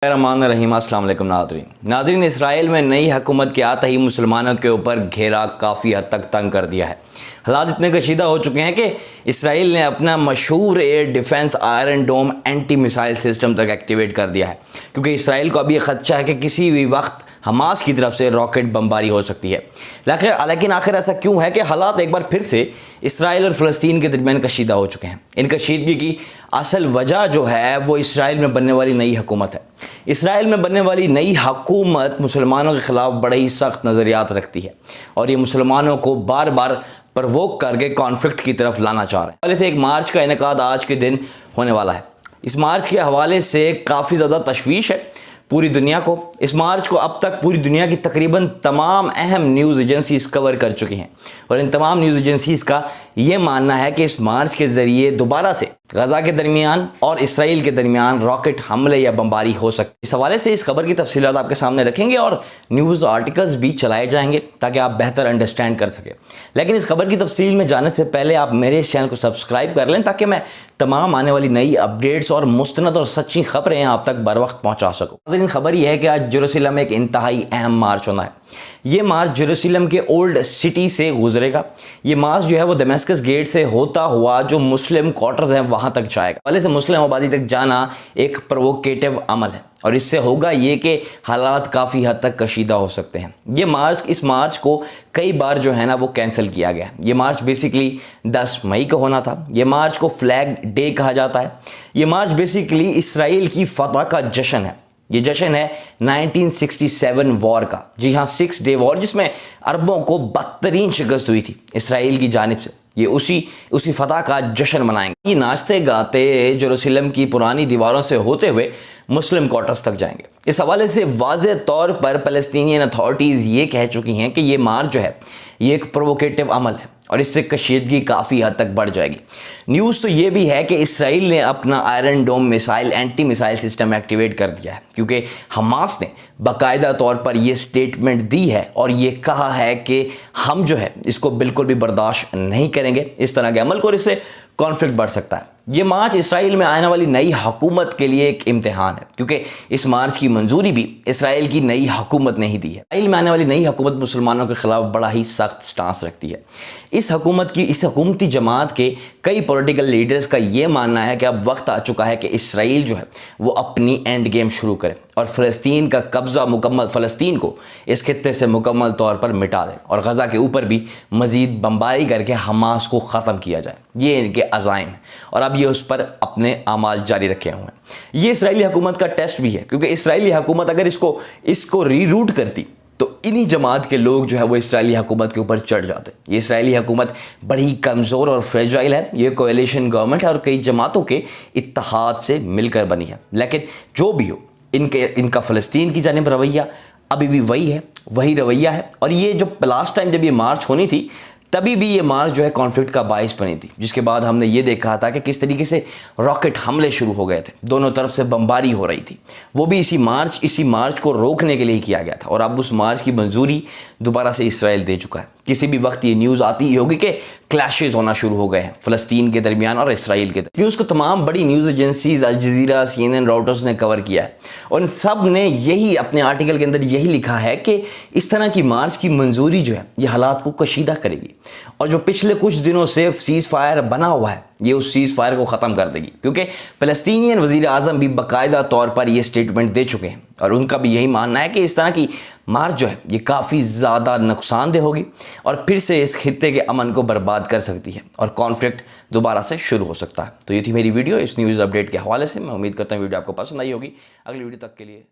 रहमान रहीम। अस्सलाम वालेकुम नाज़रीन, इसराइल में नई हुकूमत के आते ही मुसलमानों के ऊपर घेरा काफ़ी हद तक तंग कर दिया है। हालात इतने कशीदा हो चुके हैं कि इसराइल ने अपना मशहूर एयर डिफेंस आयरन डोम एंटी मिसाइल सिस्टम तक एक्टिवेट कर दिया है, क्योंकि इसराइल को अभी ये खदशा है कि किसी भी वक्त हमास की तरफ से रॉकेट बमबारी हो सकती है। लेकिन आखिर ऐसा क्यों है कि हालात एक बार फिर से इसराइल और फ़लस्तीन के दरमियान कशीदा हो चुके हैं। इन कशीदगी की असल वजह जो है वो इसराइल में बनने वाली नई हुकूमत है। इसराइल में बनने वाली नई हुकूमत मुसलमानों के ख़िलाफ़ बड़े ही सख्त नज़रियात रखती है और ये मुसलमानों को बार बार प्रवोक करके कॉन्फ्लिक्ट की तरफ लाना चाह रहे हैं। पहले से एक मार्च का इनेकाद आज के दिन होने वाला है। इस मार्च के हवाले से काफ़ी ज़्यादा तशवीश है पूरी दुनिया को। इस मार्च को अब तक पूरी दुनिया की तकरीबन तमाम अहम न्यूज़ एजेंसीज कवर कर चुकी हैं और इन तमाम न्यूज़ एजेंसीज का ये मानना है कि इस मार्च के ज़रिए दोबारा से गज़ा के दरमियान और इसराइल के दरमियान रॉकेट हमले या बमबारी हो सकती है। इस हवाले से इस खबर की तफसीलात आपके सामने रखेंगे और न्यूज़ आर्टिकल्स भी चलाए जाएंगे ताकि आप बेहतर अंडरस्टैंड कर सकें। लेकिन इस खबर की तफसील में जाने से पहले आप मेरे इस चैनल को सब्सक्राइब कर लें ताकि मैं तमाम आने वाली नई अपडेट्स और मुस्तनद और सच्ची खबरें आप तक बर वक्त पहुँचा सकूँ। खबर यह है कि आज जेरूसलम में एक इंतहाई अहम मार्च होना है। ये मार्च जेरूसलम के ओल्ड सिटी से गुजरेगा। ये मार्च जो है वो दमेस्कस गेट से होता हुआ जो मुस्लिम क्वार्टर्स हैं वहाँ तक जाएगा। पहले से मुस्लिम आबादी तक जाना एक प्रोवोकेटिव अमल है और इससे होगा ये कि हालात काफ़ी हद तक कशीदा हो सकते हैं। इस मार्च को कई बार जो है ना वो कैंसिल किया गया। ये मार्च बेसिकली 10 मई को होना था। ये मार्च को फ्लैग डे कहा जाता है। ये मार्च बेसिकली इसराइल की फतह का जश्न है। ये जश्न है 1967 वॉर का। जी हाँ, 6 डे वॉर, जिसमें अरबों को बदतरीन शिकस्त हुई थी इसराइल की जानिब से। ये उसी फतह का जश्न मनाएंगे। ये नाचते गाते जेरूसलम की पुरानी दीवारों से होते हुए मुस्लिम क्वार्टर्स तक जाएंगे। इस हवाले से वाज़े तौर पर फ़लस्तीनियन अथॉरिटीज़ ये कह चुकी हैं कि ये मार्च जो है ये एक प्रोवोकेटिव अमल है और इससे कशीदगी काफ़ी हद तक बढ़ जाएगी। न्यूज़ तो ये भी है कि इसराइल ने अपना Iron Dome missile anti missile system activate कर दिया है, क्योंकि हमास ने बाकायदा तौर पर यह स्टेटमेंट दी है और ये कहा है कि हम जो है इसको बिल्कुल भी बर्दाश्त नहीं करेंगे इस तरह के अमल को, और इससे कॉन्फ्लिक्ट बढ़ सकता है। ये मार्च इसराइल में आने वाली नई हुकूमत के लिए एक इम्तिहान है, क्योंकि इस मार्च की मंजूरी भी इसराइल की नई हुकूमत ने ही दी है। इसराइल में आने वाली नई हुकूमत मुसलमानों के खिलाफ बड़ा ही सख्त स्टांस रखती है। इस हुकूमती जमात के कई पॉलिटिकल लीडर्स का ये मानना है कि अब वक्त आ चुका है कि इसराइल जो है वो अपनी एंड गेम शुरू करे और फ़लस्तीन का कब्ज़ा मुकम्मल, फ़लस्तीन को इस खित्ते से मुकम्मल तौर पर मिटा दे और गज़ा के ऊपर भी मज़ीद बमबारी करके हमास को ख़त्म किया जाए। ये इनके अज़ाइम हैं और अब ये उस पर अपने आमाल जारी रखे हुए हैं। ये इसराइली हुकूमत का टेस्ट भी है, क्योंकि इसराइली हुकूमत अगर इसको रीरूट करती तो इन्हीं जमात के लोग जो है वो इसराइली हुकूमत के ऊपर चढ़ जाते। ये इसराइली हुकूमत बड़ी कमज़ोर और फ्रेजाइल है। ये कोएलिशन गवर्नमेंट है और कई जमातों के इत्तेहाद से मिलकर बनी है। लेकिन जो भी हो, इनका फ़लस्तीन की जानिब रवैया अभी भी वही रवैया है। और ये जो लास्ट टाइम जब ये मार्च होनी थी तभी भी ये मार्च जो है कॉन्फ्लिक्ट का बाइस बनी थी, जिसके बाद हमने ये देखा था कि किस तरीके से रॉकेट हमले शुरू हो गए थे, दोनों तरफ से बमबारी हो रही थी। वो भी इसी मार्च को रोकने के लिए किया गया था और अब उस मार्च की मंजूरी दोबारा से इसराइल दे चुका है। किसी भी वक्त ये न्यूज़ आती ही होगी कि क्लैशेज होना शुरू हो गए हैं फ़लस्तीन के दरमियान और इसराइल के दरमियान। न्यूज़ को तमाम बड़ी news agencies Al Jazeera, CNN, Reuters ने कवर किया है और इन सब ने यही अपने आर्टिकल के अंदर यही लिखा है कि इस तरह की मार्च की मंजूरी जो है ये हालात को कशीदा करेगी और जो पिछले कुछ दिनों से सीज़ फायर बना हुआ है ये उस सीज़ फायर को ख़त्म कर देगी, क्योंकि फ़लस्तीनियन वज़ीर आज़म भी बाकायदा तौर पर ये स्टेटमेंट दे चुके हैं और उनका भी यही मानना है कि इस तरह की मार्च जो है ये काफ़ी ज़्यादा नुकसानदेह होगी और फिर से इस खित्ते के अमन को बर्बाद कर सकती है और कॉन्फ्लिक्ट दोबारा से शुरू हो सकता है। तो ये थी मेरी वीडियो इस न्यूज़ अपडेट के हवाले से। मैं उम्मीद करता हूँ वीडियो आपको पसंद आई होगी। अगली वीडियो तक के लिए